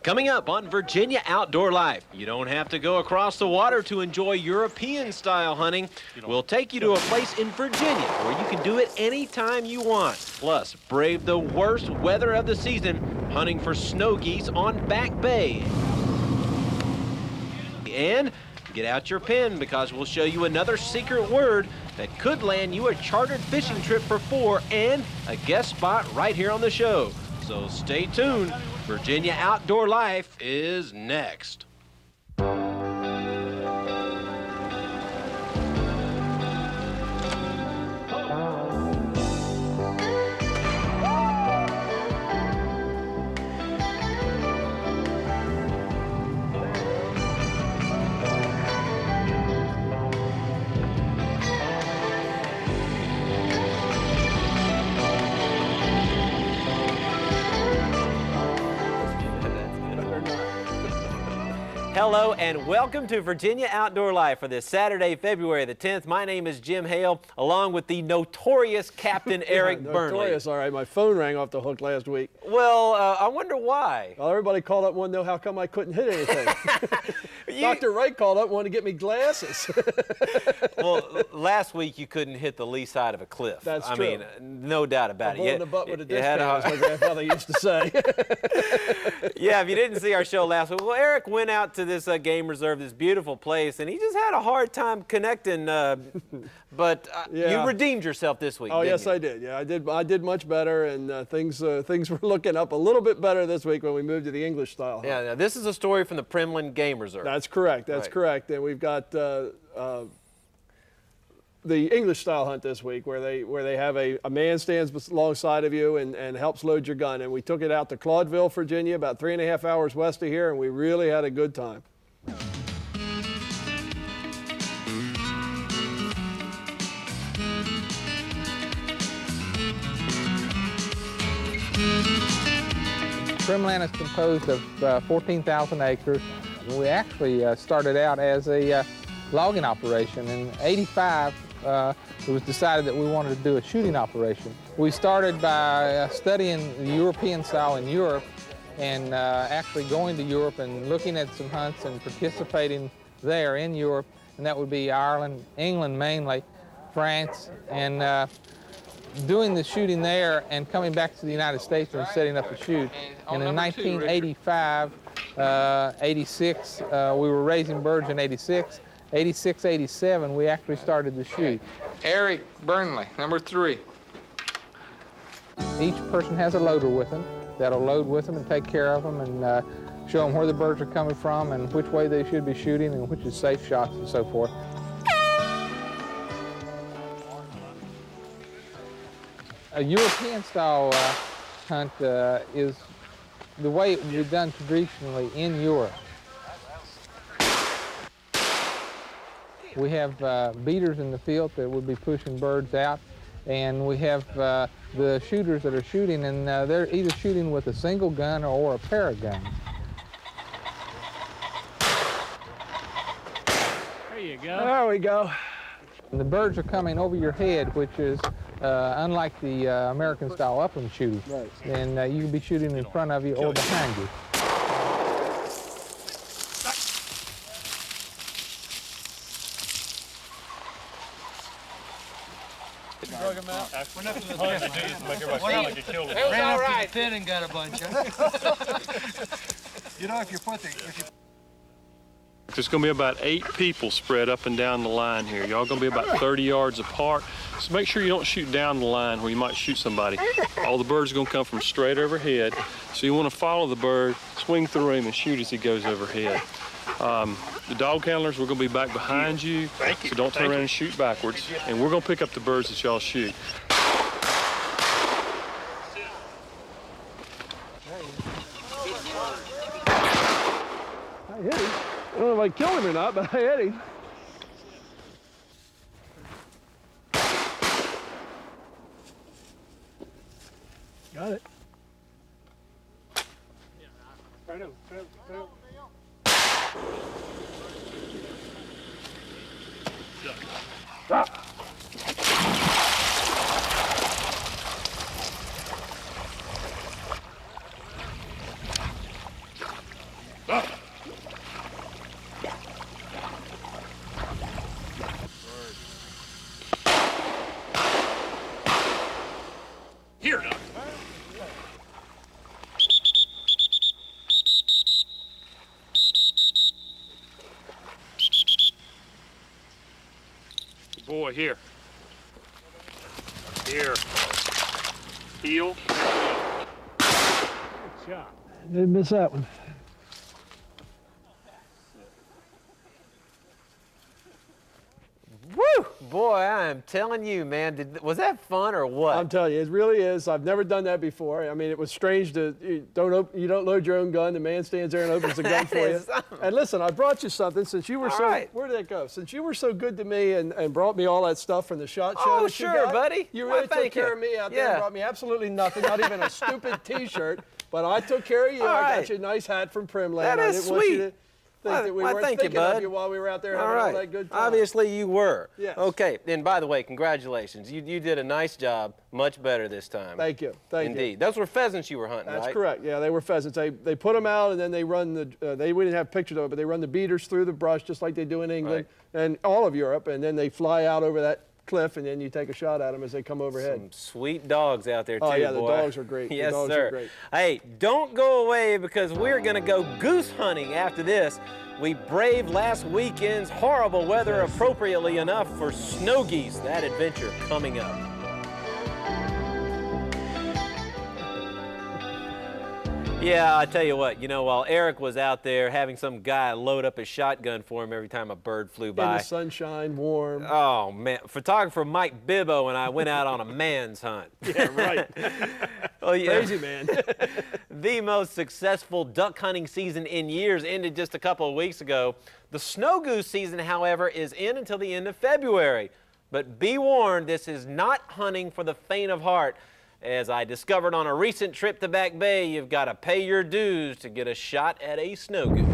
Coming up on Virginia Outdoor Life, you don't have to go across the water to enjoy European-style hunting. We'll take you to a place in Virginia where you can do it anytime you want. Plus, brave the worst weather of the season, hunting for snow geese on Back Bay. And get out your pen because we'll show you another secret word that could land you a chartered fishing trip for 4 and a guest spot right here on the show. So stay tuned. Virginia Outdoor Life is next. Hello and welcome to Virginia Outdoor Life for this Saturday, February the 10th. My name is Jim Hale, along with the notorious Captain Eric Burnley. Notorious, all right. My phone rang off the hook last week. Well, I wonder why. Well, everybody called up and wanted to know how come I couldn't hit anything. Dr. Wright called up and wanted to get me glasses. Well, last week you couldn't hit the lee side of a cliff. That's true. I mean, no doubt about it. In the butt with a disc as my grandfather used to say. Yeah, if you didn't see our show last week, well, Eric went out to this game reserve, this beautiful place, and he just had a hard time connecting. But you redeemed yourself this week. Oh, yes, you? I did. Yeah, I did much better, and things were looking up a little bit better this week when we moved to the English style hunt. Yeah, now this is a story from the Primland Game Reserve. That's correct. That's correct. And we've got the English style hunt this week where they have a man stands alongside of you and helps load your gun. And we took it out to Claudeville, Virginia, about 3.5 hours west of here, and we really had a good time. Primland is composed of 14,000 acres. We actually started out as a logging operation. In '85, it was decided that we wanted to do a shooting operation. We started by studying the European style in Europe and actually going to Europe and looking at some hunts and participating there in Europe, and that would be Ireland, England mainly, France, and doing the shooting there and coming back to the United States and setting up a shoot. And in 1985, 86, we were raising birds in 86. 86, 87, we actually started the shoot. Eric Burnley, number 3. Each person has a loader with them that'll load with them and take care of them and show them where the birds are coming from and which way they should be shooting and which is safe shots and so forth. A European-style hunt is the way it would be done traditionally in Europe. We have beaters in the field that would be pushing birds out, and we have the shooters that are shooting, and they're either shooting with a single gun or a pair of guns. There you go. There we go. And the birds are coming over your head, which is unlike the American-style upland shooting. Right. And you can be shooting in front of you or behind you. Drug him out. We're not going to do is make everybody sound like you killed him. It was all right. The pin and got a bunch of You know, if you put the... There's going to be about 8 people spread up and down the line here. Y'all going to be about 30 yards apart. So make sure you don't shoot down the line where you might shoot somebody. All the birds are going to come from straight overhead. So you want to follow the bird, swing through him, and shoot as he goes overhead. The dog handlers, we're going to be back behind you. So don't turn around and shoot backwards. And we're going to pick up the birds that y'all shoot. I hit him. I don't know if I killed him or not, but I hit him. Got it. boy, here. Here. Heel. Didn't miss that one. Woo! Boy, I am telling you, man, was that fun or what? I'm telling you, it really is. I've never done that before. I mean, it was strange to you don't load your own gun. The man stands there and opens the gun for you. Something. And listen, I brought you something since you were where did that go? Since you were so good to me and brought me all that stuff from the SHOT Show. Oh, that you sure, got, buddy. You Why, really took thank care you. of me out there and brought me absolutely nothing, not even a stupid T-shirt. But I took care of you. All I right. got you a nice hat from Primland. That I is didn't want you sweet. to think that we weren't thank you, thinking of bud. you while we were out there All having right. all that good time. Obviously, you were. Yes. Okay. And by the way, congratulations. You did a nice job. Much better this time. Thank you. Thank you. Indeed. Those were pheasants you were hunting, That's right? correct. Yeah, they were pheasants. They put them out and then they run the. We didn't have pictures of it, but they run the beaters through the brush just like they do in England and all of Europe, and then they fly out over that cliff, and then you take a shot at them as they come overhead. Some sweet dogs out there, too, Oh, yeah, boy. the dogs are great. Yes, the dogs sir. are great. Hey, don't go away because we're going to go goose hunting after this. We braved last weekend's horrible weather appropriately enough for snow geese. That adventure coming up. Yeah, I tell you what, while Eric was out there having some guy load up his shotgun for him every time a bird flew by. In the sunshine, warm. Oh, man. Photographer Mike Bibbo and I went out on a man's hunt. Yeah, right. Oh, yeah. Crazy, man. The most successful duck hunting season in years ended just a couple of weeks ago. The snow goose season, however, is in until the end of February. But be warned, this is not hunting for the faint of heart. As I discovered on a recent trip to Back Bay, you've got to pay your dues to get a shot at a snow goose.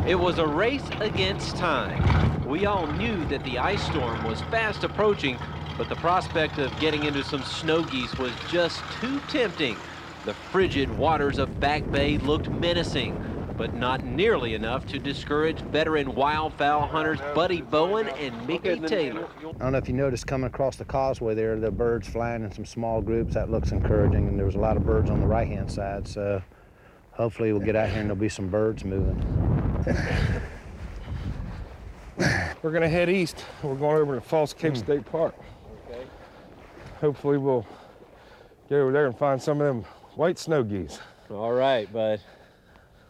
It was a race against time. We all knew that the ice storm was fast approaching, but the prospect of getting into some snow geese was just too tempting. The frigid waters of Back Bay looked menacing, but not nearly enough to discourage veteran wildfowl hunters Buddy Bowen and Mickey Taylor. I don't know if you noticed coming across the causeway there, the birds flying in some small groups. That looks encouraging, and there was a lot of birds on the right-hand side, so hopefully we'll get out here and there'll be some birds moving. We're gonna head east. We're going over to Falls Cape State Park. Okay. Hopefully we'll get over there and find some of them white snow geese. All right, bud.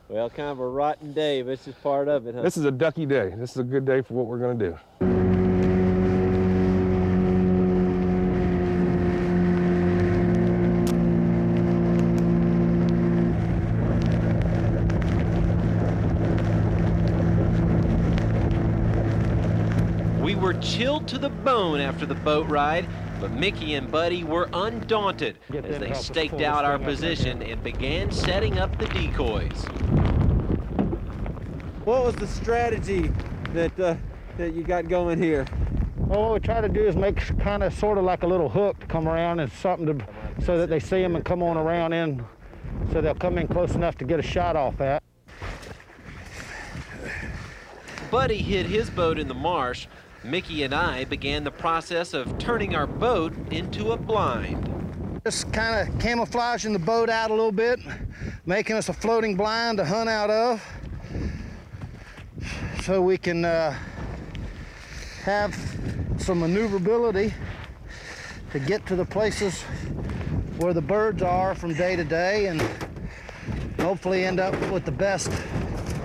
Well, kind of a rotten day, but it's just part of it, huh? This is a ducky day. This is a good day for what we're gonna do. We were chilled to the bone after the boat ride, but Mickey and Buddy were undaunted as they staked out our position and began setting up the decoys. What was the strategy that you got going here? Well, what we try to do is make kind of sort of like a little hook to come around and something to, so that they see them and come on around in, so they'll come in close enough to get a shot off at. Buddy hid his boat in the marsh. Mickey and I began the process of turning our boat into a blind. Just kind of camouflaging the boat out a little bit, making us a floating blind to hunt out of, so we can have some maneuverability to get to the places where the birds are from day to day, and hopefully end up with the best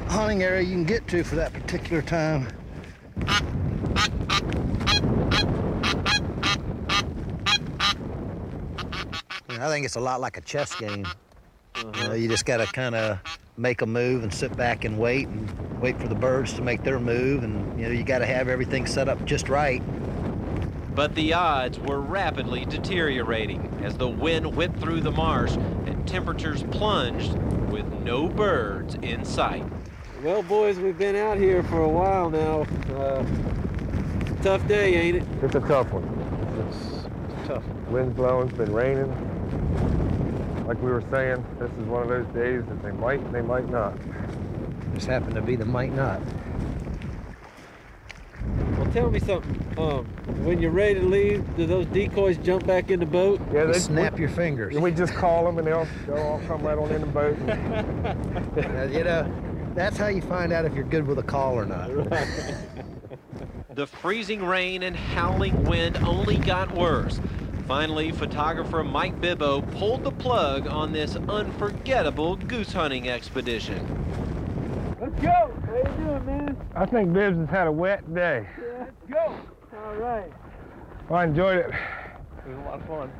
hunting area you can get to for that particular time. I think it's a lot like a chess game. You just got to kind of make a move and sit back and wait for the birds to make their move, and you got to have everything set up just right. But the odds were rapidly deteriorating as the wind whipped through the marsh and temperatures plunged with no birds in sight. Well, boys, we've been out here for a while now. Tough day, ain't it? It's a tough one. It's tough. Wind's blowing, it's been raining. Like we were saying, this is one of those days that they might not. Just happened to be the might not. Well, tell me something. When you're ready to leave, do those decoys jump back in the boat? Yeah, they Snap your fingers. We just call them and they'll all come right on in the boat. You know, that's how you find out if you're good with a call or not. The freezing rain and howling wind only got worse. Finally, photographer Mike Bibbo pulled the plug on this unforgettable goose hunting expedition. Let's go. How you doing, man? I think Bibbs has had a wet day. Yeah. Let's go. All right. Well, I enjoyed it. It was a lot of fun.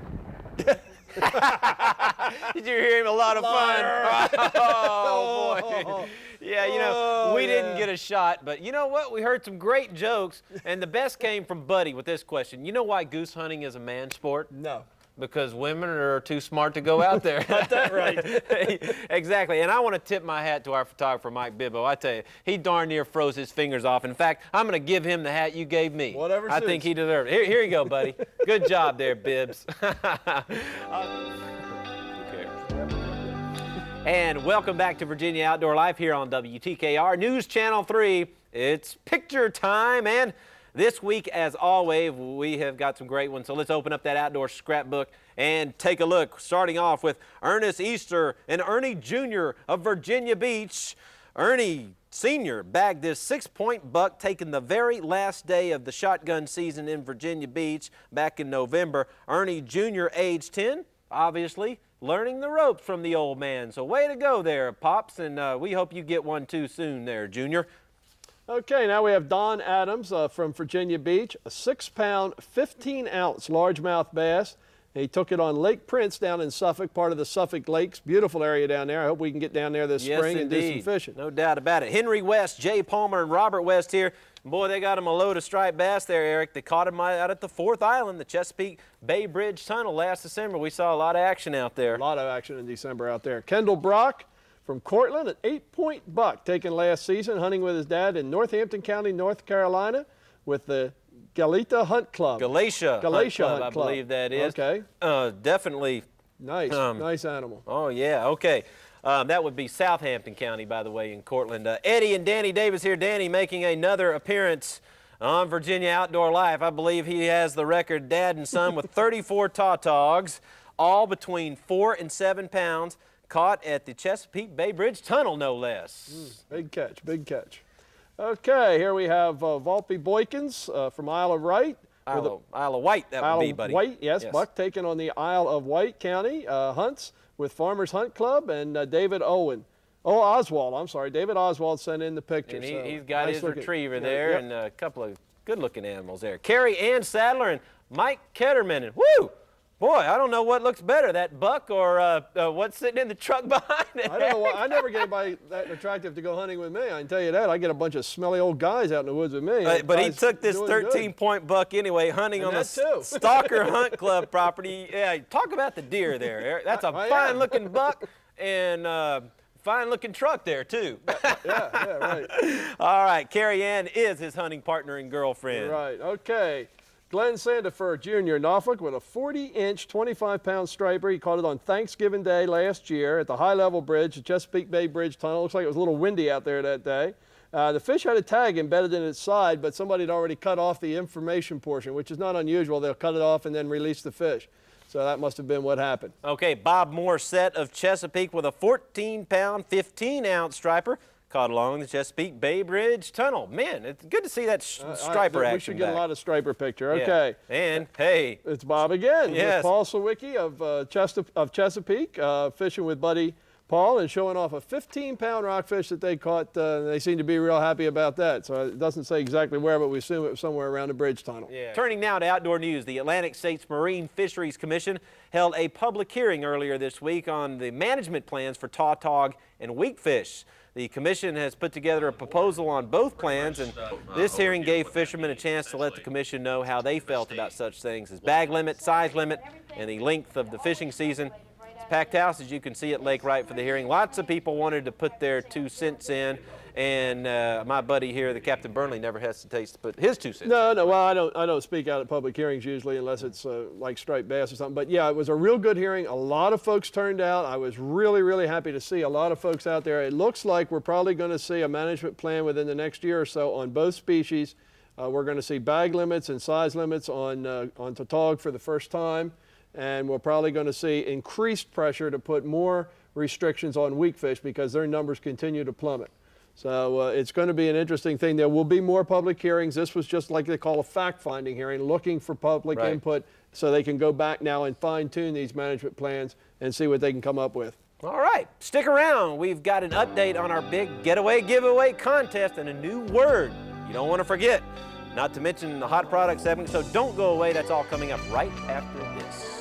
Did you hear him? A lot of fun. Oh, boy. Yeah, you know, we didn't get a shot, but you know what? We heard some great jokes, and the best came from Buddy with this question. You know why goose hunting is a man's sport? No. Because women are too smart to go out there. Got that right. Exactly. And I want to tip my hat to our photographer, Mike Bibbo. I tell you, he darn near froze his fingers off. In fact, I'm going to give him the hat you gave me. Whatever I suits. think he deserved it. Here you go, buddy. Good job there, Bibbs. Who cares? And welcome back to Virginia Outdoor Life here on WTKR News Channel 3. It's picture time, and this week, as always, we have got some great ones. So let's open up that outdoor scrapbook and take a look, starting off with Ernest Easter and Ernie Jr. of Virginia Beach. Ernie Sr. bagged this 6-point buck taken the very last day of the shotgun season in Virginia Beach back in November. Ernie Jr., age 10, obviously learning the ropes from the old man. So way to go there, Pops, and we hope you get one too soon there, Junior. Okay, now we have Don Adams from Virginia Beach, a 6-pound, 15-ounce largemouth bass. He took it on Lake Prince down in Suffolk, part of the Suffolk Lakes. Beautiful area down there. I hope we can get down there this spring and do some fishing. No doubt about it. Henry West, Jay Palmer, and Robert West here. Boy, they got him a load of striped bass there, Eric. They caught him out at the 4th Island, the Chesapeake Bay Bridge Tunnel last December. We saw a lot of action out there. A lot of action in December out there. Kendall Brock from Cortland, an 8-point buck taken last season, hunting with his dad in Northampton County, North Carolina, with the Galatia Hunt Club. Galatia Hunt Club, I believe that is. Okay. Definitely. Nice, nice animal. Oh, yeah, okay. That would be Southampton County, by the way, in Cortland. Eddie and Danny Davis here. Danny making another appearance on Virginia Outdoor Life. I believe he has the record, dad and son, with 34 tautogs, all between 4 and 7 pounds. Caught at the Chesapeake Bay Bridge Tunnel, no less. Big catch, big catch. Okay, here we have Volpe Boykins from Isle of Wight. Isle of Wight, that would be, buddy. Isle of Wight, yes. Buck taken on the Isle of Wight County hunts with Farmers Hunt Club and David Oswald, I'm sorry. David Oswald sent in the picture. And so he's got his looking retriever there, yep. and a couple of good-looking animals there. Carrie Ann Sadler and Mike Ketterman, and woo! Boy, I don't know what looks better, that buck or what's sitting in the truck behind it. I don't know why. I never get anybody that attractive to go hunting with me. I can tell you that. I get a bunch of smelly old guys out in the woods with me. But he took this 13-point buck anyway, hunting on the Stalker Hunt Club property. Yeah, talk about the deer there, Eric. That's a fine-looking buck and fine-looking truck there, too. Yeah, right. All right, Carrie Ann is his hunting partner and girlfriend. Right, okay. Glenn Sandifer Jr. in Norfolk with a 40-inch, 25-pound striper. He caught it on Thanksgiving Day last year at the high-level bridge, the Chesapeake Bay Bridge Tunnel. Looks like it was a little windy out there that day. The fish had a tag embedded in its side, but somebody had already cut off the information portion, which is not unusual. They'll cut it off and then release the fish. So that must have been what happened. Okay, Bob Morissette of Chesapeake with a 14-pound, 15-ounce striper. Caught along the Chesapeake Bay Bridge Tunnel. Man, it's good to see that striper action. We should get back. a lot of striper picture. Okay. Yeah. And, hey. It's Bob again. Yes. With Paul Sawicki of Chesapeake, fishing with buddy Paul and showing off a 15-pound rockfish that they caught. They seem to be real happy about that. So it doesn't say exactly where, but we assume it was somewhere around the bridge tunnel. Yeah. Turning now to outdoor news, the Atlantic States Marine Fisheries Commission held a public hearing earlier this week on the management plans for tautog and weakfish. The commission has put together a proposal on both plans, and this hearing gave fishermen a chance to let the commission know how they felt about such things as bag limit, size limit, and the length of the fishing season. It's packed house, as you can see at Lake Wright for the hearing. Lots of people wanted to put their 2 cents in, and my buddy here, the Captain Burnley, never hesitates to put his 2 cents in. No, well, I don't speak out at public hearings usually unless it's like striped bass or something. But yeah, it was a real good hearing. A lot of folks turned out. I was really, really happy to see a lot of folks out there. It looks like we're probably going to see a management plan within the next year or so on both species. We're going to see bag limits and size limits on tautog for the first time, and we're probably going to see increased pressure to put more restrictions on weak fish because their numbers continue to plummet. So it's going to be an interesting thing. There will be more public hearings. This was just like they call a fact-finding hearing, looking for public input so they can go back now and fine-tune these management plans and see what they can come up with. All right, stick around. We've got an update on our big getaway giveaway contest and a new word you don't want to forget, not to mention the hot product segment, so don't go away. That's all coming up right after this.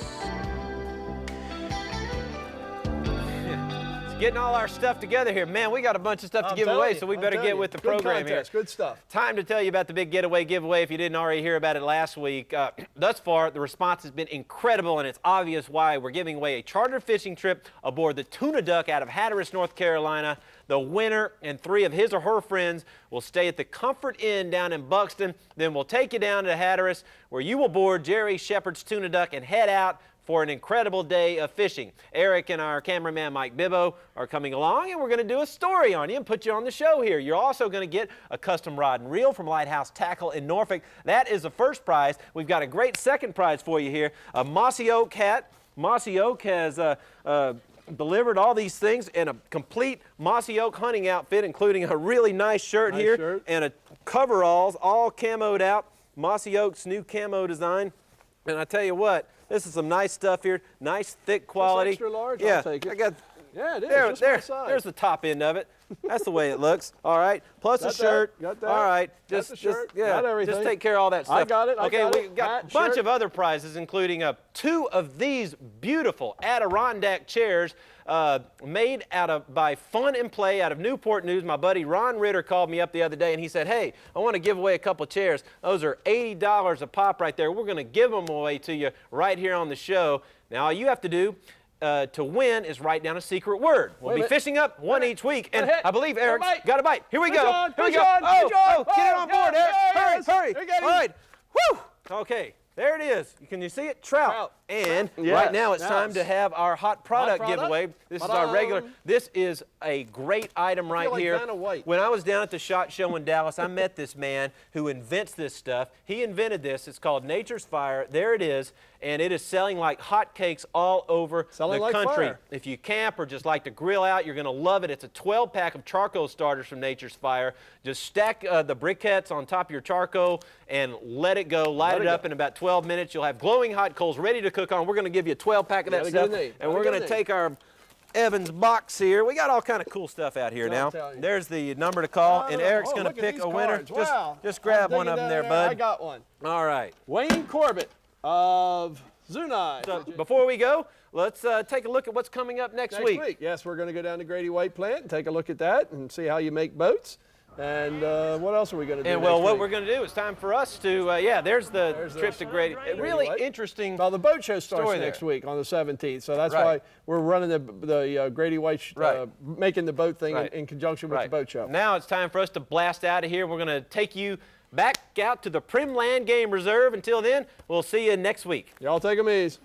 Getting all our stuff together here. Man, we got a bunch of stuff to give away, so we better get with the program here. Good stuff. Time to tell you about the big getaway giveaway if you didn't already hear about it last week. Thus far, the response has been incredible, and it's obvious why. We're giving away a charter fishing trip aboard the Tuna Duck out of Hatteras, North Carolina. The winner and 3 of his or her friends will stay at the Comfort Inn down in Buxton. Then we'll take you down to Hatteras, where you will board Jerry Shepherd's Tuna Duck and head out for an incredible day of fishing. Eric and our cameraman Mike Bibbo are coming along, and we're going to do a story on you and put you on the show here. You're also going to get a custom rod and reel from Lighthouse Tackle in Norfolk. That is the first prize. We've got a great second prize for you here, a Mossy Oak hat. Mossy Oak has delivered all these things in a complete Mossy Oak hunting outfit, including a really nice shirt and a coveralls, all camoed out. Mossy Oak's new camo design. And I tell you what, this is some nice stuff here, nice thick quality. Extra large, yeah, I'll take it. Yeah, it is. There's the top end of it. That's the way it looks. All right, plus a shirt. Got that. All right, Got the shirt. Got everything. just take care of all that stuff. I got it. Okay, we got Hat, a bunch shirt. of other prizes, including 2 of these beautiful Adirondack chairs made by Fun and Play out of Newport News. My buddy Ron Ritter called me up the other day, and he said, hey, I want to give away a couple of chairs. Those are $80 a pop right there. We're going to give them away to you right here on the show. Now, all you have to do to win is write down a secret word. We'll be fishing up one each week, and I believe Eric's got a bite. Here we go. Here we go. Oh, get it on board, Eric. Hurry. All right. Whew. Okay. There it is. Can you see it? Trout. And right now it's time to have our hot product giveaway. This is our regular. This is a great item right here. When I was down at the SHOT Show in Dallas, I met this man who invents this stuff. He invented this. It's called Nature's Fire. There it is. And it is selling like hotcakes all over the country. If you camp or just like to grill out, you're going to love it. It's a 12-pack of charcoal starters from Nature's Fire. Just stack the briquettes on top of your charcoal and let it go. Light it up in about 12 minutes. You'll have glowing hot coals ready to cook on. We're going to give you a 12-pack of that stuff. And we're going to take our Evans box here. We got all kind of cool stuff out here now. There's the number to call, and Eric's going to pick a winner. Just grab one of them there, bud. I got one. All right. Wayne Corbett of Zunai. So before we go, let's take a look at what's coming up next week. Yes, we're going to go down to Grady White Plant and take a look at that and see how you make boats. And what else are we going to do? And well, what we're going to do, it's time for us to, there's the trip to Grady. Really interesting. Well, the boat show starts next week on the 17th, so that's why we're running the Grady White, making the boat thing in conjunction with the boat show. Now it's time for us to blast out of here. We're going to take you back out to the Primland Game Reserve. Until then, we'll see you next week. Y'all take them easy.